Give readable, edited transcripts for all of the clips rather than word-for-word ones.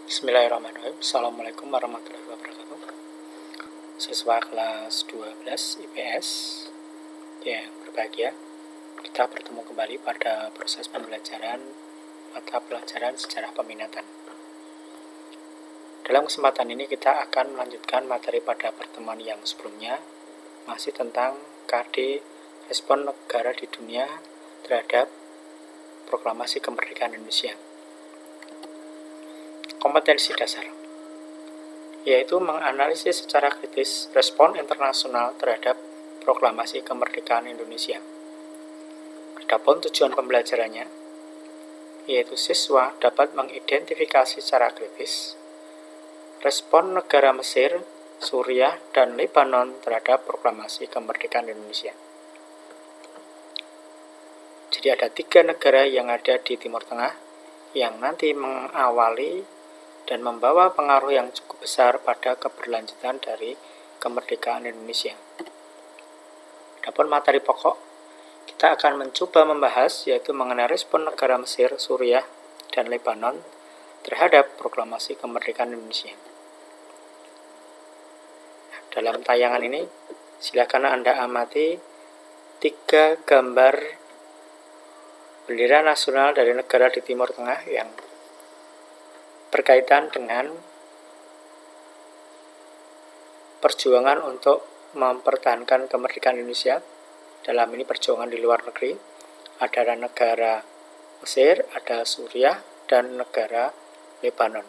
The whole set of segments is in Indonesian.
Bismillahirrahmanirrahim. Assalamualaikum warahmatullahi wabarakatuh. Siswa kelas 12 IPS yang berbahagia, kita bertemu kembali pada proses pembelajaran mata pelajaran sejarah peminatan. Dalam kesempatan ini kita akan melanjutkan materi pada pertemuan yang sebelumnya, masih tentang KD respon negara di dunia terhadap proklamasi kemerdekaan Indonesia. Kompetensi dasar, yaitu menganalisis secara kritis respon internasional terhadap proklamasi kemerdekaan Indonesia. Adapun tujuan pembelajarannya, yaitu siswa dapat mengidentifikasi secara kritis respon negara Mesir, Suriah, dan Lebanon terhadap proklamasi kemerdekaan Indonesia. Jadi ada 3 negara yang ada di Timur Tengah yang nanti mengawali dan membawa pengaruh yang cukup besar pada keberlanjutan dari kemerdekaan Indonesia. Adapun materi pokok, kita akan mencoba membahas yaitu mengenai respon negara Mesir, Suriah, dan Lebanon terhadap proklamasi kemerdekaan Indonesia. Dalam tayangan ini, silakan Anda amati 3 gambar bendera nasional dari negara di Timur Tengah yang berkaitan dengan perjuangan untuk mempertahankan kemerdekaan Indonesia. Dalam ini perjuangan di luar negeri, ada negara Mesir, ada Suriah, dan negara Lebanon.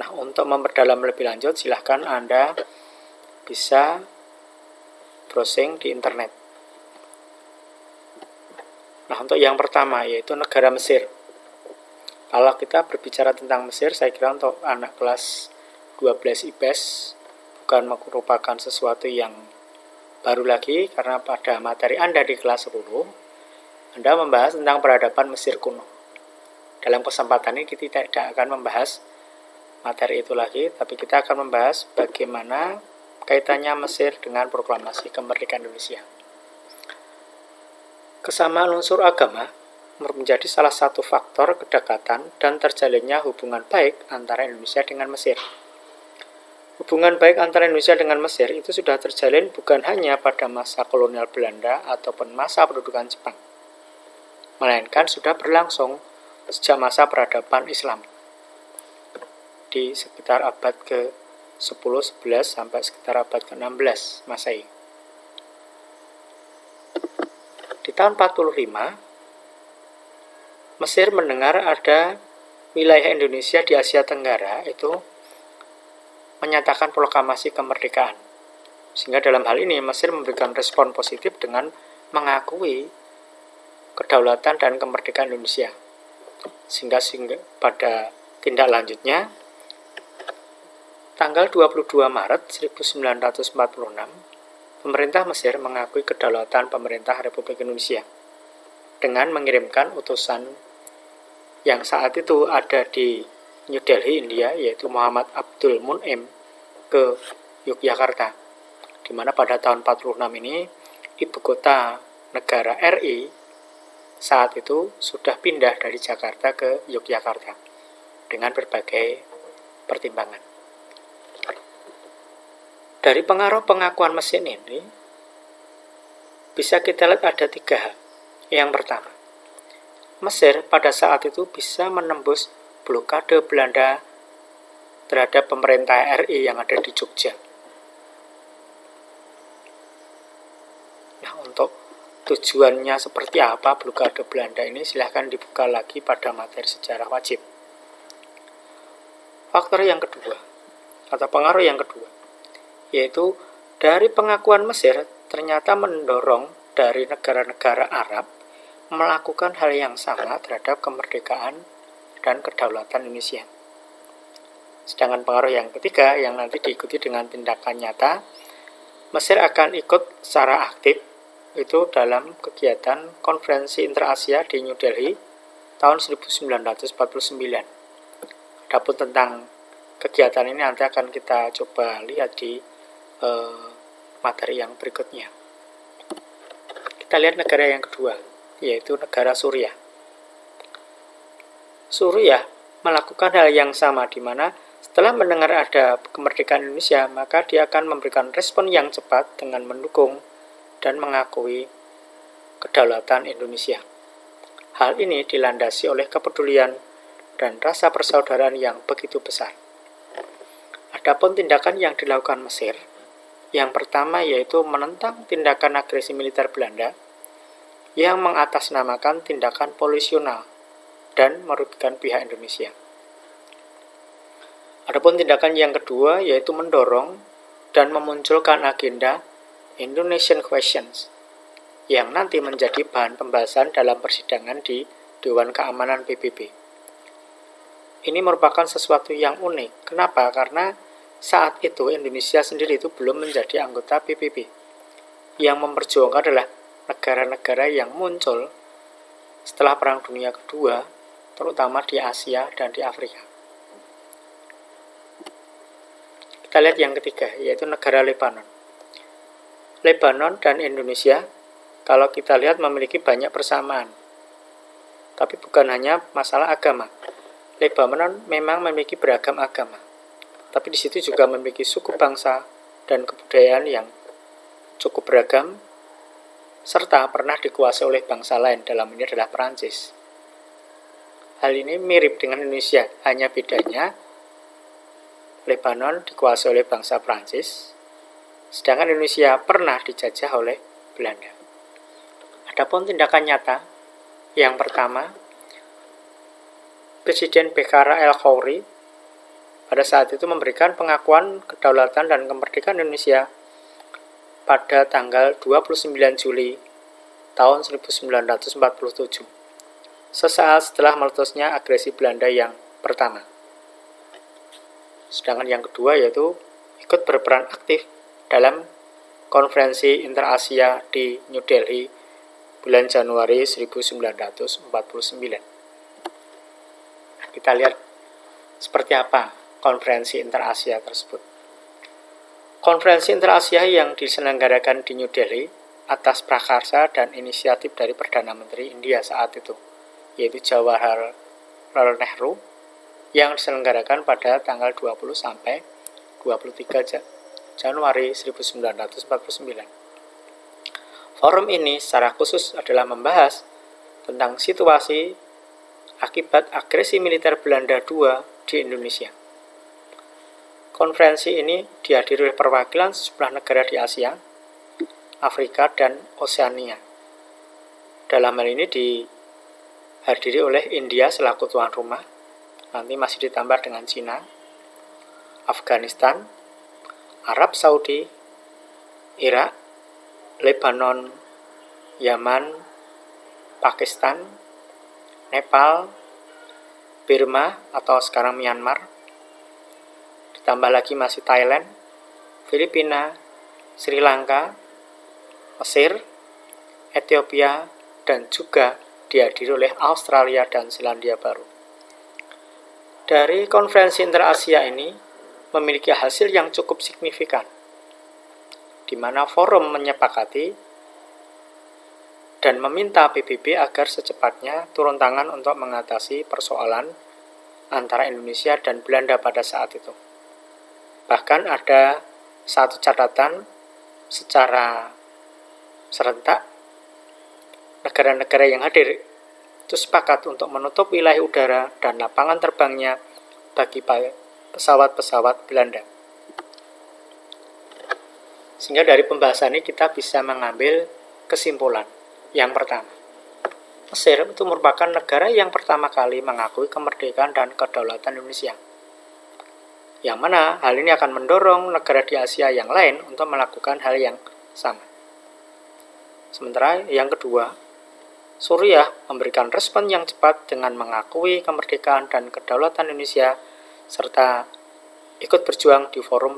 Nah, untuk memperdalam lebih lanjut, silahkan Anda bisa browsing di internet. Nah, untuk yang pertama yaitu negara Mesir. Kalau kita berbicara tentang Mesir, saya kira untuk anak kelas 12 IPS bukan merupakan sesuatu yang baru lagi, karena pada materi Anda di kelas 10, Anda membahas tentang peradaban Mesir kuno. Dalam kesempatan ini kita tidak akan membahas materi itu lagi, tapi kita akan membahas bagaimana kaitannya Mesir dengan proklamasi kemerdekaan Indonesia. Kesamaan unsur agama menjadi salah satu faktor kedekatan dan terjalinnya hubungan baik antara Indonesia dengan Mesir. Hubungan baik antara Indonesia dengan Mesir itu sudah terjalin bukan hanya pada masa kolonial Belanda ataupun masa pendudukan Jepang, melainkan sudah berlangsung sejak masa peradaban Islam di sekitar abad ke-10, 11 sampai sekitar abad ke-16 Masehi. Di tahun 45, Mesir mendengar ada wilayah Indonesia di Asia Tenggara itu menyatakan proklamasi kemerdekaan. Sehingga dalam hal ini Mesir memberikan respon positif dengan mengakui kedaulatan dan kemerdekaan Indonesia. Sehingga pada tindak lanjutnya, tanggal 22 Maret 1946, pemerintah Mesir mengakui kedaulatan pemerintah Republik Indonesia dengan mengirimkan utusan yang saat itu ada di New Delhi, India, yaitu Muhammad Abdul Mun'im ke Yogyakarta, di mana pada tahun 46 ini ibu kota negara RI saat itu sudah pindah dari Jakarta ke Yogyakarta dengan berbagai pertimbangan. Dari pengaruh pengakuan Mesir ini bisa kita lihat ada 3 hal. Yang pertama, Mesir pada saat itu bisa menembus blokade Belanda terhadap pemerintah RI yang ada di Jogja. Nah, untuk tujuannya seperti apa blokade Belanda ini silahkan dibuka lagi pada materi sejarah wajib. Faktor yang kedua, atau pengaruh yang kedua, yaitu dari pengakuan Mesir ternyata mendorong dari negara-negara Arab melakukan hal yang sama terhadap kemerdekaan dan kedaulatan Indonesia. Sedangkan pengaruh yang ketiga yang nanti diikuti dengan tindakan nyata, Mesir akan ikut secara aktif itu dalam kegiatan konferensi intra-Asia di New Delhi tahun 1949. Adapun tentang kegiatan ini nanti akan kita coba lihat di materi yang berikutnya. Kita lihat negara yang kedua, yaitu negara Suriah. Suriah melakukan hal yang sama, di mana setelah mendengar ada kemerdekaan Indonesia, maka dia akan memberikan respon yang cepat dengan mendukung dan mengakui kedaulatan Indonesia. Hal ini dilandasi oleh kepedulian dan rasa persaudaraan yang begitu besar. Adapun tindakan yang dilakukan Mesir, yang pertama yaitu menentang tindakan agresi militer Belanda yang mengatasnamakan tindakan polisional dan merugikan pihak Indonesia. Adapun tindakan yang kedua yaitu mendorong dan memunculkan agenda Indonesian Questions yang nanti menjadi bahan pembahasan dalam persidangan di Dewan Keamanan PBB. Ini merupakan sesuatu yang unik. Kenapa? Karena saat itu Indonesia sendiri itu belum menjadi anggota PBB. Yang memperjuangkan adalah negara-negara yang muncul setelah Perang Dunia Kedua, terutama di Asia dan di Afrika. Kita lihat yang ketiga, yaitu negara Lebanon. Lebanon dan Indonesia, kalau kita lihat memiliki banyak persamaan. Tapi bukan hanya masalah agama. Lebanon memang memiliki beragam agama. Tapi di situ juga memiliki suku bangsa dan kebudayaan yang cukup beragam, serta pernah dikuasai oleh bangsa lain, dalam ini adalah Perancis. Hal ini mirip dengan Indonesia, hanya bedanya Lebanon dikuasai oleh bangsa Prancis, sedangkan Indonesia pernah dijajah oleh Belanda. Adapun tindakan nyata, yang pertama, Presiden Bekara El Khoury pada saat itu memberikan pengakuan kedaulatan dan kemerdekaan Indonesia pada tanggal 29 Juli tahun 1947, sesaat setelah meletusnya agresi Belanda yang pertama. Sedangkan yang kedua yaitu ikut berperan aktif dalam konferensi Inter-Asia di New Delhi bulan Januari 1949. Kita lihat seperti apa konferensi Inter-Asia tersebut. Konferensi Inter-Asia yang diselenggarakan di New Delhi atas prakarsa dan inisiatif dari Perdana Menteri India saat itu, yaitu Jawaharlal Nehru, yang diselenggarakan pada tanggal 20 sampai 23 Januari 1949. Forum ini secara khusus adalah membahas tentang situasi akibat agresi militer Belanda II di Indonesia. Konferensi ini dihadiri oleh perwakilan sejumlah negara di Asia, Afrika, dan Oseania. Dalam hal ini dihadiri oleh India selaku tuan rumah, nanti masih ditambah dengan Cina, Afghanistan, Arab Saudi, Irak, Lebanon, Yaman, Pakistan, Nepal, Burma atau sekarang Myanmar, ditambah lagi masih Thailand, Filipina, Sri Lanka, Mesir, Ethiopia, dan juga dihadiri oleh Australia dan Selandia Baru. Dari konferensi Inter-Asia ini memiliki hasil yang cukup signifikan, di mana forum menyepakati dan meminta PBB agar secepatnya turun tangan untuk mengatasi persoalan antara Indonesia dan Belanda pada saat itu. Bahkan ada satu catatan secara serentak, negara-negara yang hadir itu sepakat untuk menutup wilayah udara dan lapangan terbangnya bagi pesawat-pesawat Belanda. Sehingga dari pembahasan ini kita bisa mengambil kesimpulan. Yang pertama, Mesir itu merupakan negara yang pertama kali mengakui kemerdekaan dan kedaulatan Indonesia. Yang mana hal ini akan mendorong negara di Asia yang lain untuk melakukan hal yang sama. Sementara yang kedua, Suriah memberikan respon yang cepat dengan mengakui kemerdekaan dan kedaulatan Indonesia serta ikut berjuang di forum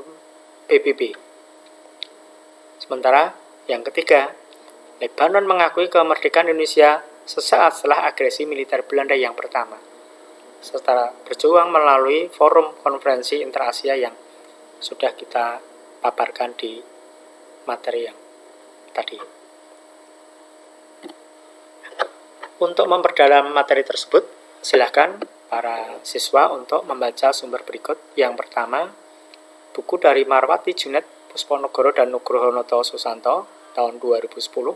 PBB. Sementara yang ketiga, Lebanon mengakui kemerdekaan Indonesia sesaat setelah agresi militer Belanda yang pertama, serta berjuang melalui forum konferensi Inter-Asia yang sudah kita paparkan di materi yang tadi. Untuk memperdalam materi tersebut, silakan para siswa untuk membaca sumber berikut. Yang pertama, buku dari Marwati Junet Pusponegoro dan Nugroho Noto Susanto tahun 2010,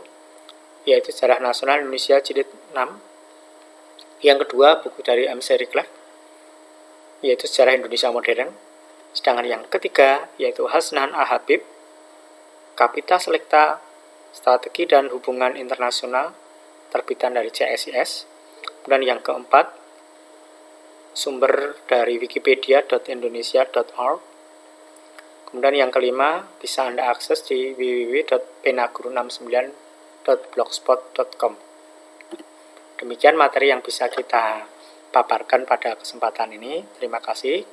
yaitu Sejarah Nasional Indonesia Jilid 6. Yang kedua, buku dari MC Riklef, yaitu Sejarah Indonesia Modern. Sedangkan yang ketiga, yaitu Hasnan A. Habib, Kapita Selekta Strategi dan Hubungan Internasional, terbitan dari CSIS. Dan yang keempat, sumber dari wikipedia.indonesia.org. Kemudian yang kelima, bisa Anda akses di www.penaguru69.blogspot.com. Demikian materi yang bisa kita paparkan pada kesempatan ini. Terima kasih.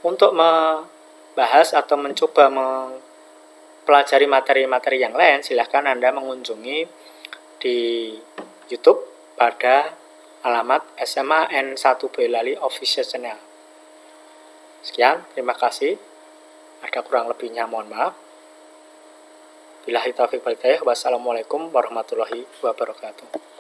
Untuk membahas atau mencoba mempelajari materi-materi yang lain, silahkan Anda mengunjungi di YouTube pada alamat SMA N1 Boyolali Official Channel. Sekian, terima kasih. Ada kurang lebihnya mohon maaf. Billahi taufiq wal hidayah. Wassalamualaikum warahmatullahi wabarakatuh.